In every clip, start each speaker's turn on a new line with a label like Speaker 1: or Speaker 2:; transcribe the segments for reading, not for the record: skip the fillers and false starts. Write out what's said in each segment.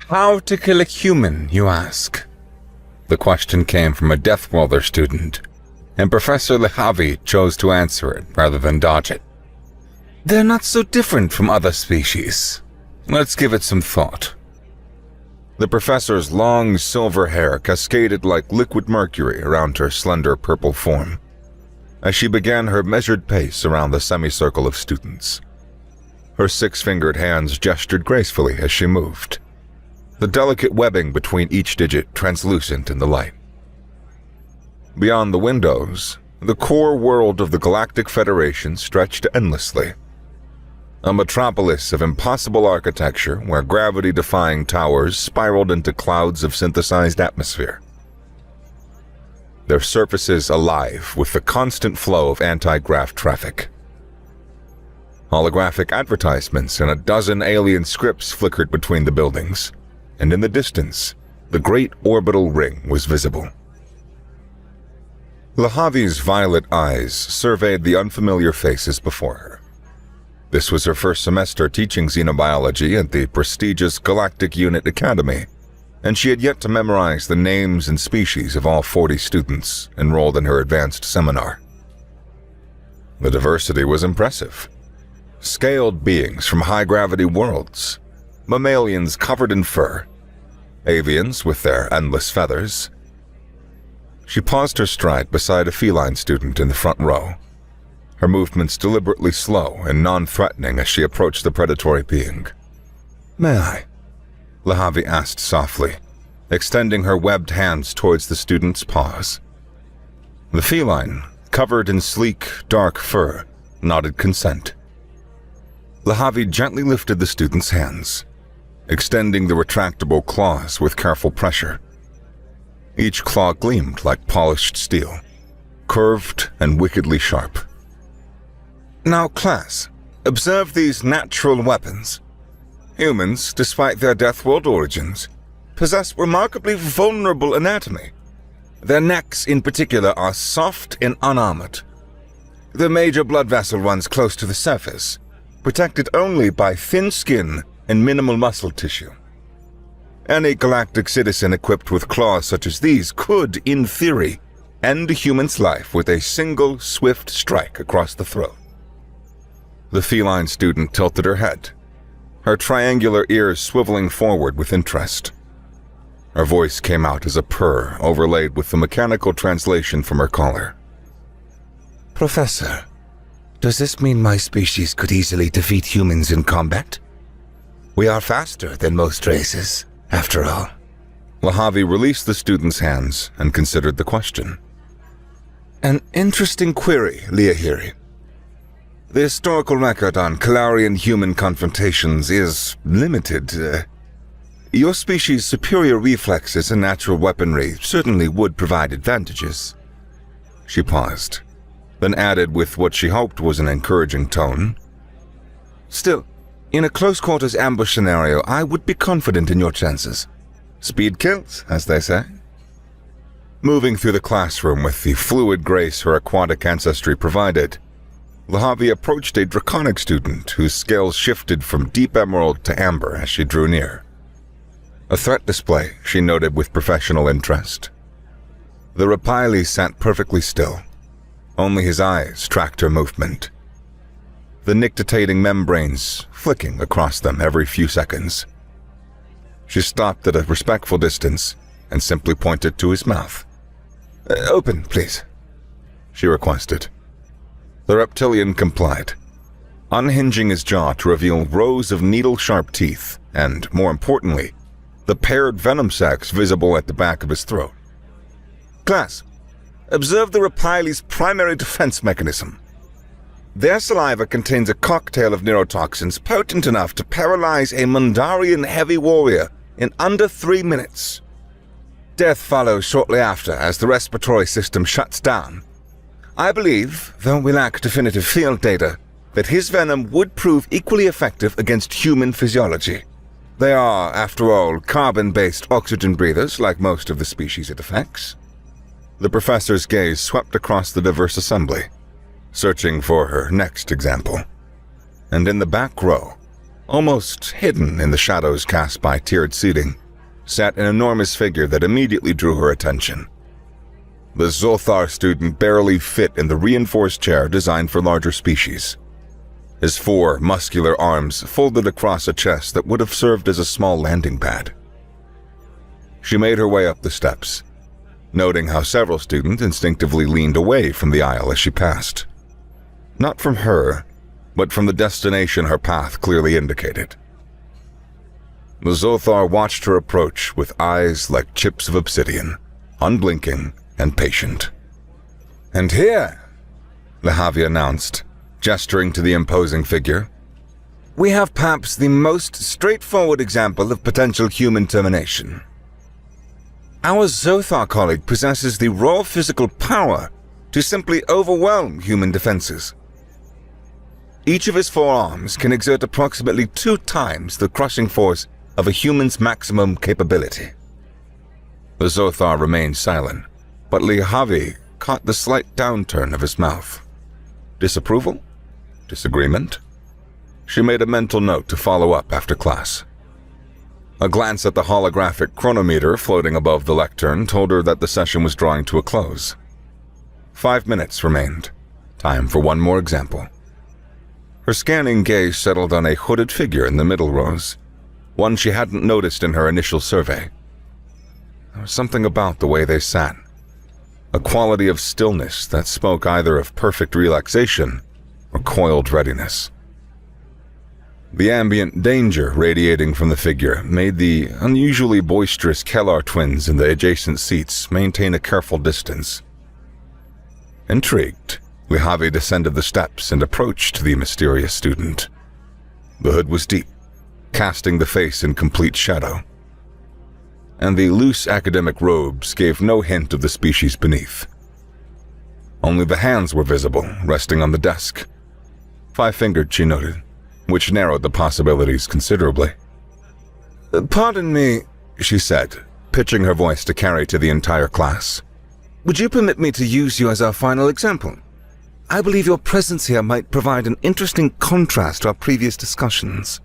Speaker 1: How to kill a human, you ask? The question came from a Deathwalder student, and Professor Lehavi chose to answer it rather than dodge it. They're not so different from other species. Let's give it some thought. The professor's long silver hair cascaded like liquid mercury around her slender purple form, as she began her measured pace around the semicircle of students. Her six-fingered hands gestured gracefully as she moved, the delicate webbing between each digit translucent in the light. Beyond the windows, the core world of the Galactic Federation stretched endlessly. A metropolis of impossible architecture where gravity-defying towers spiraled into clouds of synthesized atmosphere, their surfaces alive with the constant flow of anti-grav traffic. Holographic advertisements and a dozen alien scripts flickered between the buildings, and in the distance, the great orbital ring was visible. Lehavi's violet eyes surveyed the unfamiliar faces before her. This was her first semester teaching xenobiology at the prestigious Galactic Unit Academy, and she had yet to memorize the names and species of all 40 students enrolled in her advanced seminar. The diversity was impressive. Scaled beings from high-gravity worlds, mammalians covered in fur, avians with their endless feathers. She paused her stride beside a feline student in the front row, her movements deliberately slow and non-threatening as she approached the predatory being. "May I?" Lehavi asked softly, extending her webbed hands towards the student's paws. The feline, covered in sleek, dark fur, nodded consent. Lehavi gently lifted the student's hands, extending the retractable claws with careful pressure. Each claw gleamed like polished steel, curved and wickedly sharp. "Now, class, observe these natural weapons. Humans, despite their Deathworld origins, possess remarkably vulnerable anatomy. Their necks in particular are soft and unarmored. The major blood vessel runs close to the surface, protected only by thin skin and minimal muscle tissue. Any galactic citizen equipped with claws such as these could, in theory, end a human's life with a single swift strike across the throat." The feline student tilted her head, her triangular ears swiveling forward with interest. Her voice came out as a purr overlaid with the mechanical translation from her collar. "Professor, does this mean my species could easily defeat humans in combat? We are faster than most races, after all." Lehavi released the student's hands and considered the question. "An interesting query, Liahiri. The historical record on Kalarian-human confrontations is limited. Your species' superior reflexes and natural weaponry certainly would provide advantages." She paused, then added with what she hoped was an encouraging tone. "Still, in a close-quarters ambush scenario, I would be confident in your chances. Speed kills, as they say." Moving through the classroom with the fluid grace her aquatic ancestry provided, Lehavi approached a draconic student whose scales shifted from deep emerald to amber as she drew near. A threat display, she noted with professional interest. The Rapili sat perfectly still. Only his eyes tracked her movement, the nictitating membranes flicking across them every few seconds. She stopped at a respectful distance and simply pointed to his mouth. "Open, please," she requested. The reptilian complied, unhinging his jaw to reveal rows of needle-sharp teeth and, more importantly, the paired venom sacs visible at the back of his throat. "Class, observe the Rapili's primary defense mechanism. Their saliva contains a cocktail of neurotoxins potent enough to paralyze a Mundarian heavy warrior in under 3 minutes. Death follows shortly after as the respiratory system shuts down. I believe, though we lack definitive field data, that his venom would prove equally effective against human physiology. They are, after all, carbon-based oxygen breathers like most of the species it affects." The professor's gaze swept across the diverse assembly, searching for her next example. And in the back row, almost hidden in the shadows cast by tiered seating, sat an enormous figure that immediately drew her attention. The Zothar student barely fit in the reinforced chair designed for larger species. His 4 muscular arms folded across a chest that would have served as a small landing pad. She made her way up the steps, noting how several students instinctively leaned away from the aisle as she passed. Not from her, but from the destination her path clearly indicated. The Zothar watched her approach with eyes like chips of obsidian, unblinking and patient. "And here," Lehavi announced, gesturing to the imposing figure, "we have perhaps the most straightforward example of potential human termination. Our Zothar colleague possesses the raw physical power to simply overwhelm human defenses. Each of his 4 arms can exert approximately 2 times the crushing force of a human's maximum capability." The Zothar remained silent, but Lehavi caught the slight downturn of his mouth. Disapproval? Disagreement? She made a mental note to follow up after class. A glance at the holographic chronometer floating above the lectern told her that the session was drawing to a close. 5 minutes remained. Time for one more example. Her scanning gaze settled on a hooded figure in the middle rows, one she hadn't noticed in her initial survey. There was something about the way they sat, a quality of stillness that spoke either of perfect relaxation or coiled readiness. The ambient danger radiating from the figure made the unusually boisterous Kellar twins in the adjacent seats maintain a careful distance. Intrigued, Lehavi descended the steps and approached the mysterious student. The hood was deep, casting the face in complete shadow, and the loose academic robes gave no hint of the species beneath. Only the hands were visible, resting on the desk. 5-fingered, she noted, which narrowed the possibilities considerably. "Pardon me," she said, pitching her voice to carry to the entire class. "Would you permit me to use you as our final example? I believe your presence here might provide an interesting contrast to our previous discussions."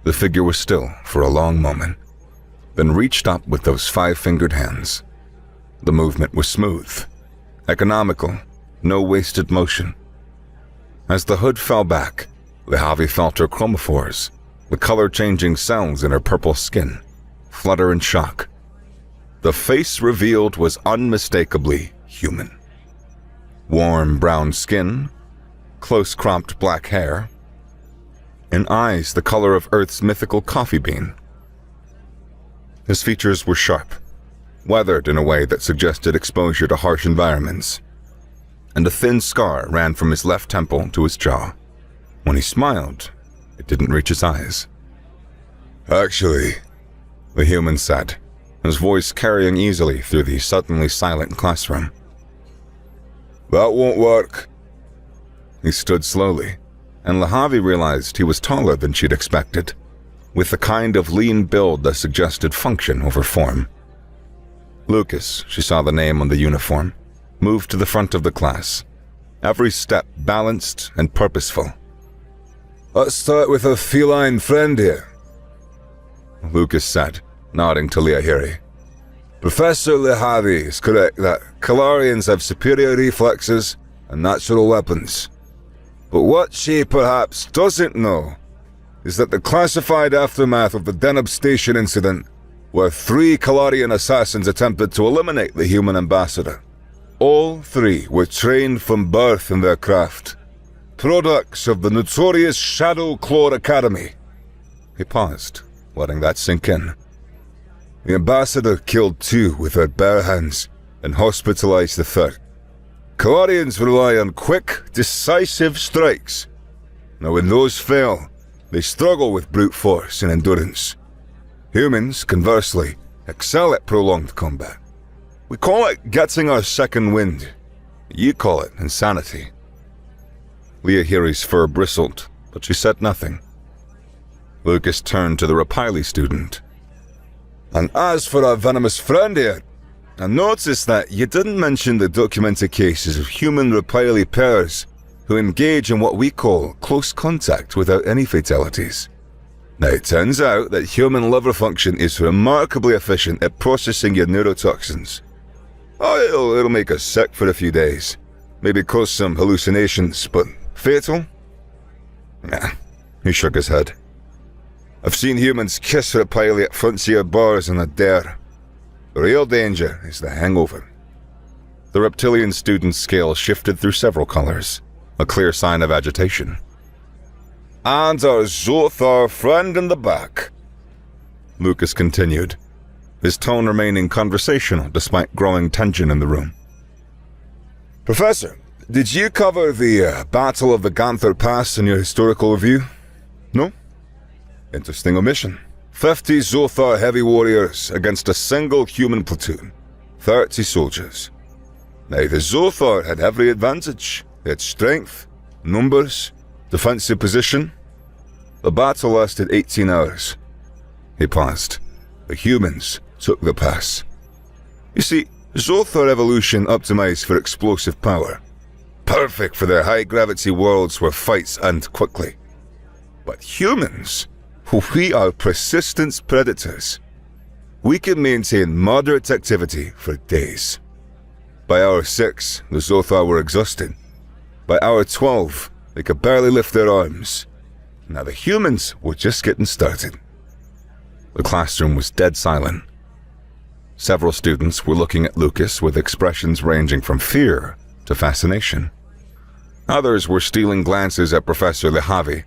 Speaker 1: The figure was still for a long moment, then reached up with those 5-fingered hands. The movement was smooth, economical, no wasted motion. As the hood fell back, Lehavi felt her chromophores, the color-changing cells in her purple skin, flutter in shock. The face revealed was unmistakably human. Warm brown skin, close-cropped black hair, and eyes the color of Earth's mythical coffee bean. His features were sharp, weathered in a way that suggested exposure to harsh environments, and a thin scar ran from his left temple to his jaw. When he smiled, it didn't reach his eyes. "Actually," the human said, his voice carrying easily through the suddenly silent classroom, "that won't work." He stood slowly, and Lehavi realized he was taller than she'd expected, with the kind of lean build that suggested function over form. Lucas, she saw the name on the uniform, moved to the front of the class, every step balanced and purposeful. "Let's start with a feline friend here," Lucas said, nodding to Leahiri. "Professor Lehavi is correct that Kalarians have superior reflexes and natural weapons. But what she perhaps doesn't know is that the classified aftermath of the Deneb Station incident, where 3 Kalarian assassins attempted to eliminate the human ambassador. All 3 were trained from birth in their craft, products of the notorious Shadow Claw Academy." He paused, letting that sink in. "The ambassador killed 2 with her bare hands and hospitalized the 3rd. Kalarians rely on quick, decisive strikes. Now when those fail, they struggle with brute force and endurance. Humans, conversely, excel at prolonged combat. We call it getting our second wind. You call it insanity." Leahiri's fur bristled, but she said nothing. Lucas turned to the Rapili student. "And as for our venomous friend here, I noticed that you didn't mention the documented cases of human Rapili pairs who engage in what we call close contact without any fatalities. Now, it turns out that human liver function is remarkably efficient at processing your neurotoxins. Oh, it'll make us sick for a few days. Maybe cause some hallucinations, but fatal? Nah, he shook his head. I've seen humans kiss rapidly at frontier bars in the dare. The real danger is the hangover. The reptilian student's scale shifted through several colors, a clear sign of agitation. And our Zothar friend in the back, Lucas continued, his tone remaining conversational despite growing tension in the room. Professor, did you cover the Battle of the Ganther Pass in your historical review? No? Interesting omission. 50 Zothar heavy warriors against a single human platoon. 30 soldiers. Now, the Zothar had every advantage. They had strength, numbers, defensive position. The battle lasted 18 hours. He paused. The humans took the pass. You see, Zothar evolution optimized for explosive power. Perfect for their high-gravity worlds where fights end quickly. But humans, we are persistent predators. We can maintain moderate activity for days. By hour 6, the Zothar were exhausted. By hour 12, they could barely lift their arms. Now the humans were just getting started. The classroom was dead silent. Several students were looking at Lucas with expressions ranging from fear to fascination. Others were stealing glances at Professor Lehavi,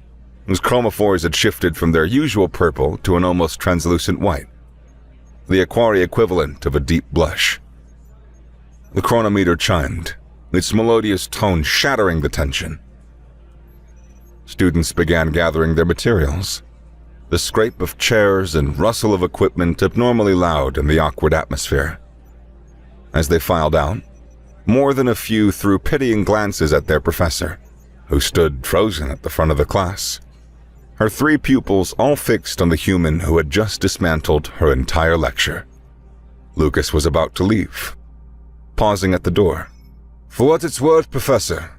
Speaker 1: whose chromophores had shifted from their usual purple to an almost translucent white, the Aquari equivalent of a deep blush. The chronometer chimed, its melodious tone shattering the tension. Students began gathering their materials, the scrape of chairs and rustle of equipment abnormally loud in the awkward atmosphere. As they filed out, more than a few threw pitying glances at their professor, who stood frozen at the front of the class, her 3 pupils all fixed on the human who had just dismantled her entire lecture. Lucas was about to leave, pausing at the door. For what it's worth, Professor,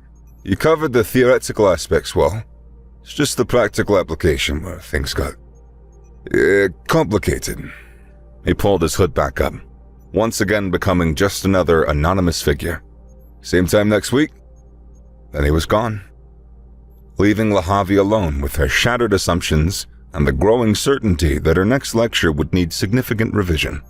Speaker 1: you covered the theoretical aspects well. It's just the practical application where things got complicated. He pulled his hood back up, once again becoming just another anonymous figure. Same time next week? Then he was gone, leaving Lehavi alone with her shattered assumptions and the growing certainty that her next lecture would need significant revision.